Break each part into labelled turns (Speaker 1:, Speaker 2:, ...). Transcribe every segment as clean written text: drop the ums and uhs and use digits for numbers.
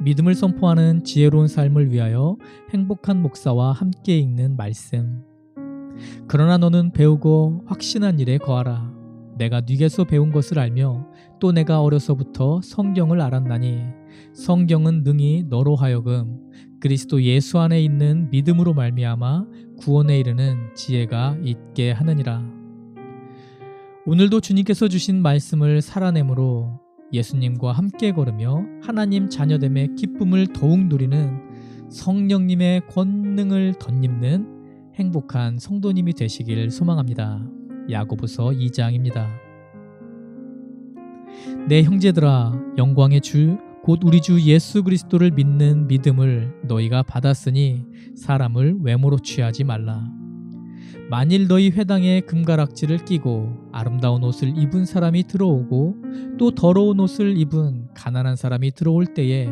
Speaker 1: 믿음을 선포하는 지혜로운 삶을 위하여 행복한 목사와 함께 읽는 말씀. 그러나 너는 배우고 확신한 일에 거하라. 내가 네게서 배운 것을 알며 또 내가 어려서부터 성경을 알았나니 성경은 능히 너로 하여금 그리스도 예수 안에 있는 믿음으로 말미암아 구원에 이르는 지혜가 있게 하느니라. 오늘도 주님께서 주신 말씀을 살아내므로 예수님과 함께 걸으며 하나님 자녀됨의 기쁨을 더욱 누리는 성령님의 권능을 덧입는 행복한 성도님이 되시길 소망합니다. 야고보서 2장입니다. 내 형제들아, 영광의 주 곧 우리 주 예수 그리스도를 믿는 믿음을 너희가 받았으니 사람을 외모로 취하지 말라. 만일 너희 회당에 금가락지를 끼고 아름다운 옷을 입은 사람이 들어오고 또 더러운 옷을 입은 가난한 사람이 들어올 때에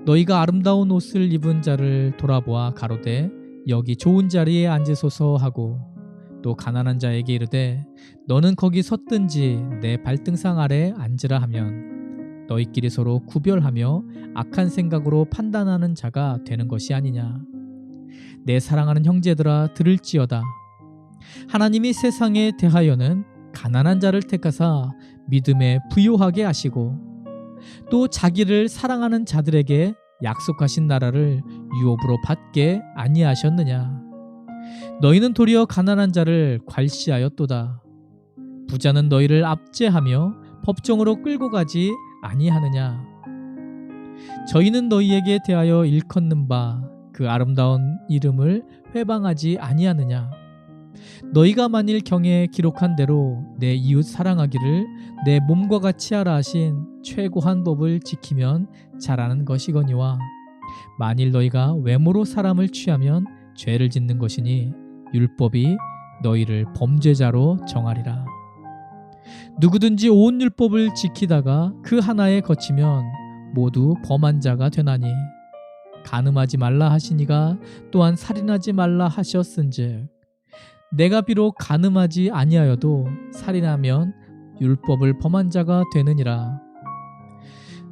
Speaker 1: 너희가 아름다운 옷을 입은 자를 돌아보아 가로되 여기 좋은 자리에 앉으소서 하고 또 가난한 자에게 이르되 너는 거기 섰든지 내 발등상 아래 앉으라 하면 너희끼리 서로 구별하며 악한 생각으로 판단하는 자가 되는 것이 아니냐. 내 사랑하는 형제들아, 들을지어다. 하나님이 세상에 대하여는 가난한 자를 택하사 믿음에 부요하게 하시고 또 자기를 사랑하는 자들에게 약속하신 나라를 유업으로 받게 아니하셨느냐. 너희는 도리어 가난한 자를 괄시하였도다. 부자는 너희를 압제하며 법정으로 끌고 가지 아니하느냐. 저희는 너희에게 대하여 일컫는 바 그 아름다운 이름을 회방하지 아니하느냐. 너희가 만일 경에 기록한 대로 내 이웃 사랑하기를 내 몸과 같이 하라 하신 최고한 법을 지키면 잘하는 것이거니와 만일 너희가 외모로 사람을 취하면 죄를 짓는 것이니 율법이 너희를 범죄자로 정하리라. 누구든지 온 율법을 지키다가 그 하나에 거치면 모두 범한 자가 되나니 간음하지 말라 하시니가 또한 살인하지 말라 하셨은즉 내가 비록 간음하지 아니하여도 살인하면 율법을 범한 자가 되느니라.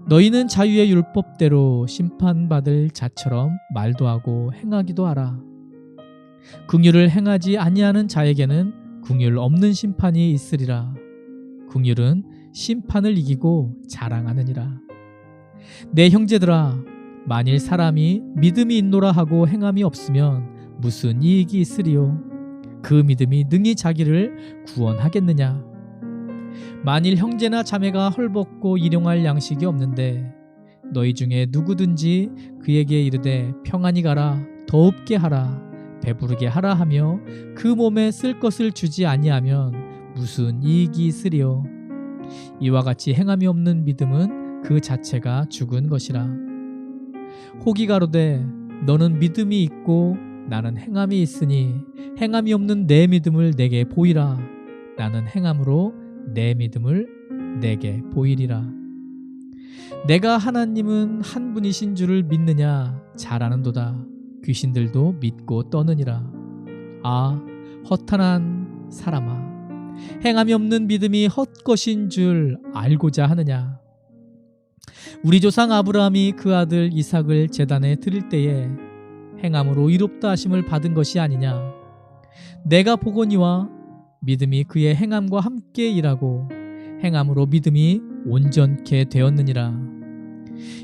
Speaker 1: 너희는 자유의 율법대로 심판받을 자처럼 말도 하고 행하기도 하라. 긍휼을 행하지 아니하는 자에게는 긍휼 없는 심판이 있으리라. 긍휼은 심판을 이기고 자랑하느니라. 내 형제들아, 만일 사람이 믿음이 있노라 하고 행함이 없으면 무슨 이익이 있으리요? 그 믿음이 능히 자기를 구원하겠느냐? 만일 형제나 자매가 헐벗고 일용할 양식이 없는데 너희 중에 누구든지 그에게 이르되 평안히 가라, 더웁게 하라, 배부르게 하라 하며 그 몸에 쓸 것을 주지 아니하면 무슨 이익이 있으리요? 이와 같이 행함이 없는 믿음은 그 자체가 죽은 것이라. 혹이 가로되 너는 믿음이 있고 나는 행함이 있으니 행함이 없는 내 믿음을 내게 보이라. 나는 행함으로 내 믿음을 내게 보이리라. 내가 하나님은 한 분이신 줄을 믿느냐? 잘 아는도다. 귀신들도 믿고 떠느니라. 아, 허탄한 사람아, 행함이 없는 믿음이 헛것인 줄 알고자 하느냐? 우리 조상 아브라함이 그 아들 이삭을 제단에 드릴 때에 행함으로 의롭다 하심을 받은 것이 아니냐. 내가 보거니와 믿음이 그의 행함과 함께 일하고 행함으로 믿음이 온전케 되었느니라.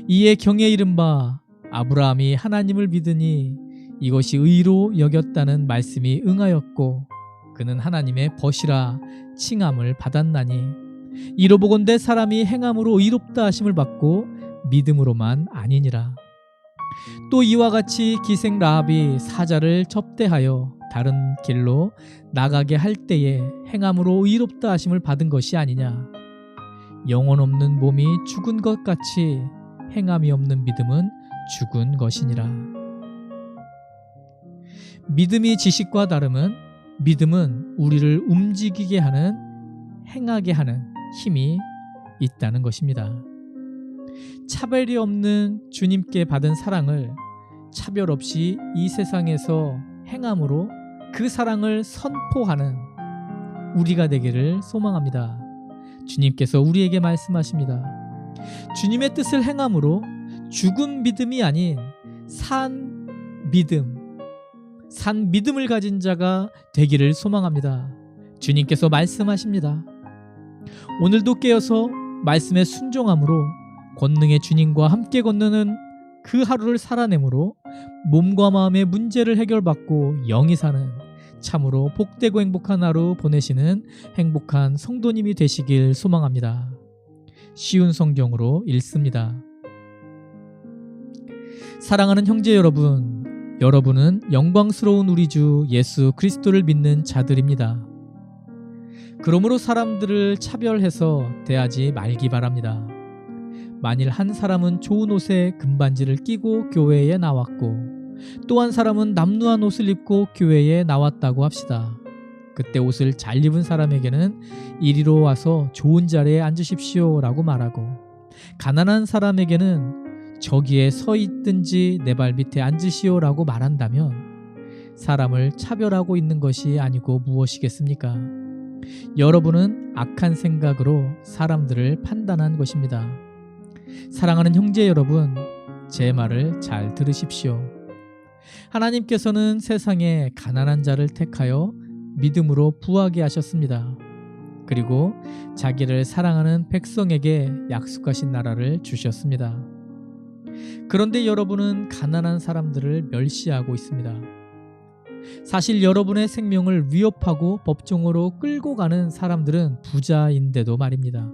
Speaker 1: 이에 경에 이른 바 아브라함이 하나님을 믿으니 이것이 의로 여겼다는 말씀이 응하였고 그는 하나님의 벗이라 칭함을 받았나니 이로 보건대 사람이 행함으로 의롭다 하심을 받고 믿음으로만 아니니라. 또 이와 같이 기생 라합이 사자를 접대하여 다른 길로 나가게 할 때에 행함으로 의롭다 하심을 받은 것이 아니냐. 영혼 없는 몸이 죽은 것 같이 행함이 없는 믿음은 죽은 것이니라. 믿음이 지식과 다름은 믿음은 우리를 움직이게 하는, 행하게 하는 힘이 있다는 것입니다. 차별이 없는 주님께 받은 사랑을 차별 없이 이 세상에서 행함으로 그 사랑을 선포하는 우리가 되기를 소망합니다. 주님께서 우리에게 말씀하십니다. 주님의 뜻을 행함으로 죽은 믿음이 아닌 산 믿음을 가진 자가 되기를 소망합니다. 주님께서 말씀하십니다. 오늘도 깨어서 말씀에 순종함으로 권능의 주님과 함께 걷는 그 하루를 살아내므로 몸과 마음의 문제를 해결받고 영이 사는 참으로 복되고 행복한 하루 보내시는 행복한 성도님이 되시길 소망합니다. 쉬운 성경으로 읽습니다. 사랑하는 형제 여러분, 여러분은 영광스러운 우리 주 예수 그리스도를 믿는 자들입니다. 그러므로 사람들을 차별해서 대하지 말기 바랍니다. 만일 한 사람은 좋은 옷에 금반지를 끼고 교회에 나왔고 또 한 사람은 남루한 옷을 입고 교회에 나왔다고 합시다. 그때 옷을 잘 입은 사람에게는 이리로 와서 좋은 자리에 앉으십시오 라고 말하고, 가난한 사람에게는 저기에 서 있든지 내 발 밑에 앉으시오 라고 말한다면 사람을 차별하고 있는 것이 아니고 무엇이겠습니까? 여러분은 악한 생각으로 사람들을 판단한 것입니다. 사랑하는 형제 여러분, 제 말을 잘 들으십시오. 하나님께서는 세상에 가난한 자를 택하여 믿음으로 부하게 하셨습니다. 그리고 자기를 사랑하는 백성에게 약속하신 나라를 주셨습니다. 그런데 여러분은 가난한 사람들을 멸시하고 있습니다. 사실 여러분의 생명을 위협하고 법정으로 끌고 가는 사람들은 부자인데도 말입니다.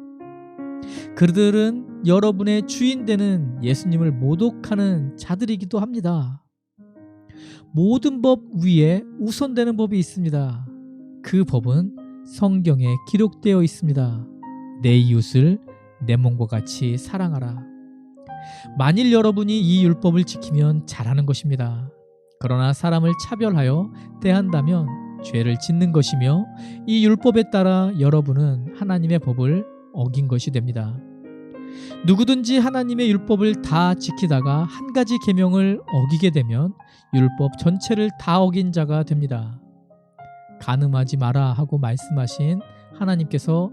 Speaker 1: 그들은 여러분의 주인 되는 예수님을 모독하는 자들이기도 합니다. 모든 법 위에 우선되는 법이 있습니다. 그 법은 성경에 기록되어 있습니다. 내 이웃을 내 몸과 같이 사랑하라. 만일 여러분이 이 율법을 지키면 잘하는 것입니다. 그러나 사람을 차별하여 대한다면 죄를 짓는 것이며 이 율법에 따라 여러분은 하나님의 법을 어긴 것이 됩니다. 누구든지 하나님의 율법을 다 지키다가 한 가지 계명을 어기게 되면 율법 전체를 다 어긴 자가 됩니다. 간음하지 마라 하고 말씀하신 하나님께서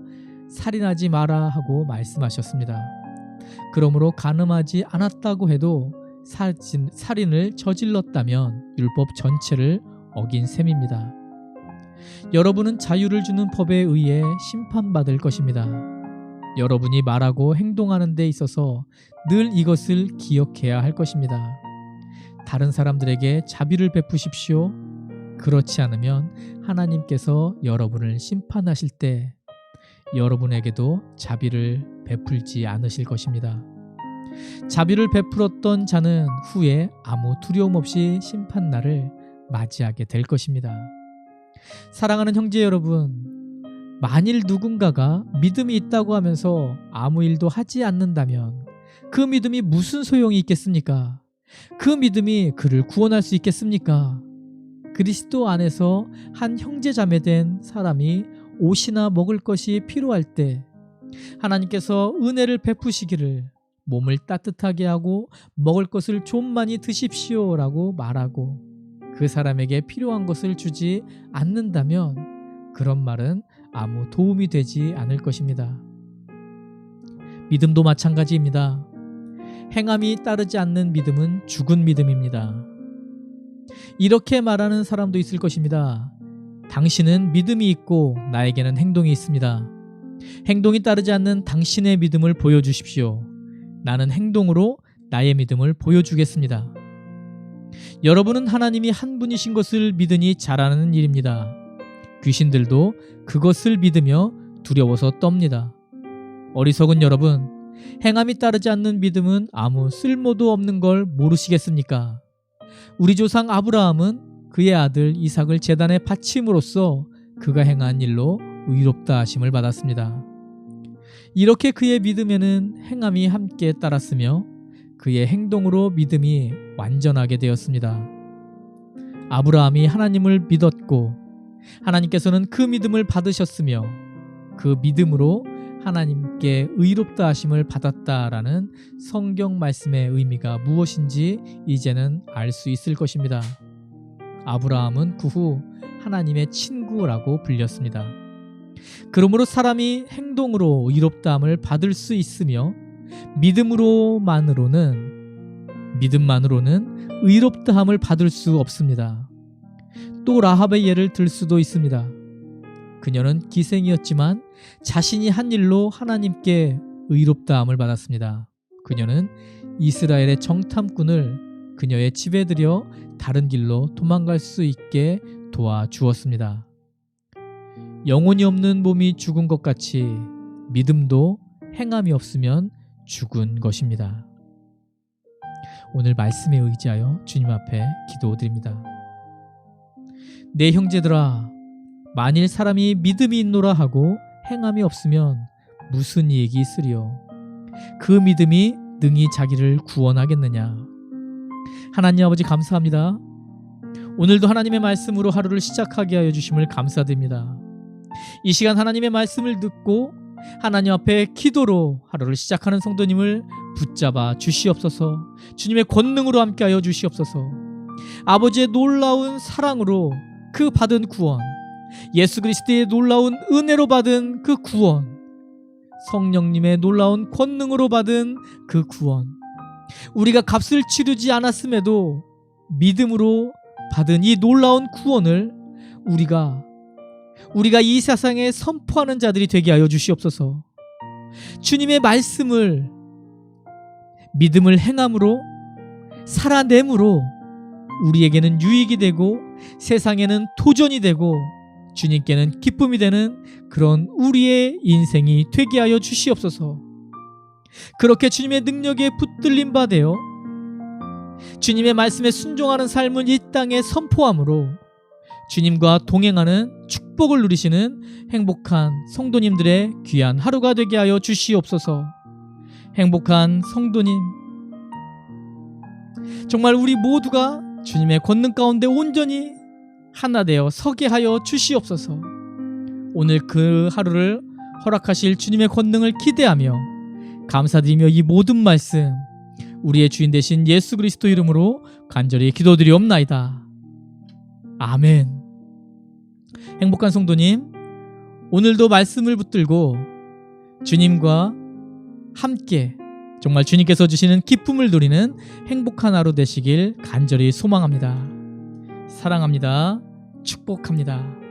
Speaker 1: 살인하지 마라 하고 말씀하셨습니다. 그러므로 간음하지 않았다고 해도 살인을 저질렀다면 율법 전체를 어긴 셈입니다. 여러분은 자유를 주는 법에 의해 심판받을 것입니다. 여러분이 말하고 행동하는 데 있어서 늘 이것을 기억해야 할 것입니다. 다른 사람들에게 자비를 베푸십시오. 그렇지 않으면 하나님께서 여러분을 심판하실 때 여러분에게도 자비를 베풀지 않으실 것입니다. 자비를 베풀었던 자는 후에 아무 두려움 없이 심판날을 맞이하게 될 것입니다. 사랑하는 형제 여러분, 만일 누군가가 믿음이 있다고 하면서 아무 일도 하지 않는다면 그 믿음이 무슨 소용이 있겠습니까? 그 믿음이 그를 구원할 수 있겠습니까? 그리스도 안에서 한 형제 자매 된 사람이 옷이나 먹을 것이 필요할 때 하나님께서 은혜를 베푸시기를 몸을 따뜻하게 하고 먹을 것을 좀 많이 드십시오 라고 말하고 그 사람에게 필요한 것을 주지 않는다면 그런 말은 아무 도움이 되지 않을 것입니다. 믿음도 마찬가지입니다. 행함이 따르지 않는 믿음은 죽은 믿음입니다. 이렇게 말하는 사람도 있을 것입니다. 당신은 믿음이 있고 나에게는 행동이 있습니다. 행동이 따르지 않는 당신의 믿음을 보여주십시오. 나는 행동으로 나의 믿음을 보여주겠습니다. 여러분은 하나님이 한 분이신 것을 믿으니 잘하는 일입니다. 귀신들도 그것을 믿으며 두려워서 떱니다. 어리석은 여러분, 행함이 따르지 않는 믿음은 아무 쓸모도 없는 걸 모르시겠습니까? 우리 조상 아브라함은 그의 아들 이삭을 제단에 바침으로써 그가 행한 일로 의롭다 하심을 받았습니다. 이렇게 그의 믿음에는 행함이 함께 따랐으며 그의 행동으로 믿음이 완전하게 되었습니다. 아브라함이 하나님을 믿었고 하나님께서는 그 믿음을 받으셨으며 그 믿음으로 하나님께 의롭다 하심을 받았다라는 성경 말씀의 의미가 무엇인지 이제는 알 수 있을 것입니다. 아브라함은 그 후 하나님의 친구라고 불렸습니다. 그러므로 사람이 행동으로 의롭다함을 받을 수 있으며 믿음으로만으로는 믿음만으로는 의롭다함을 받을 수 없습니다. 또 라합의 예를 들 수도 있습니다. 그녀는 기생이었지만 자신이 한 일로 하나님께 의롭다함을 받았습니다. 그녀는 이스라엘의 정탐꾼을 그녀의 집에 들여 다른 길로 도망갈 수 있게 도와주었습니다. 영혼이 없는 몸이 죽은 것 같이 믿음도 행함이 없으면 죽은 것입니다. 오늘 말씀에 의지하여 주님 앞에 기도드립니다. 내 형제들아, 만일 사람이 믿음이 있노라 하고 행함이 없으면 무슨 이익이 있으리요? 그 믿음이 능히 자기를 구원하겠느냐? 하나님 아버지 감사합니다. 오늘도 하나님의 말씀으로 하루를 시작하게 하여 주심을 감사드립니다. 이 시간 하나님의 말씀을 듣고 하나님 앞에 기도로 하루를 시작하는 성도님을 붙잡아 주시옵소서. 주님의 권능으로 함께하여 주시옵소서. 아버지의 놀라운 사랑으로 그 받은 구원, 예수 그리스도의 놀라운 은혜로 받은 그 구원, 성령님의 놀라운 권능으로 받은 그 구원, 우리가 값을 치르지 않았음에도 믿음으로 받은 이 놀라운 구원을 우리가 이 세상에 선포하는 자들이 되게 하여 주시옵소서. 주님의 말씀을 믿음을 행함으로 살아냄으로 우리에게는 유익이 되고 세상에는 도전이 되고 주님께는 기쁨이 되는 그런 우리의 인생이 되게 하여 주시옵소서. 그렇게 주님의 능력에 붙들림 바 되어 주님의 말씀에 순종하는 삶은 이 땅에 선포함으로 주님과 동행하는 축복을 누리시는 행복한 성도님들의 귀한 하루가 되게 하여 주시옵소서. 행복한 성도님, 정말 우리 모두가 주님의 권능 가운데 온전히 하나 되어 서게 하여 주시옵소서. 오늘 그 하루를 허락하실 주님의 권능을 기대하며 감사드리며 이 모든 말씀 우리의 주인 되신 예수 그리스도 이름으로 간절히 기도드리옵나이다. 아멘. 행복한 성도님, 오늘도 말씀을 붙들고 주님과 함께 정말 주님께서 주시는 기쁨을 누리는 행복한 하루 되시길 간절히 소망합니다. 사랑합니다. 축복합니다.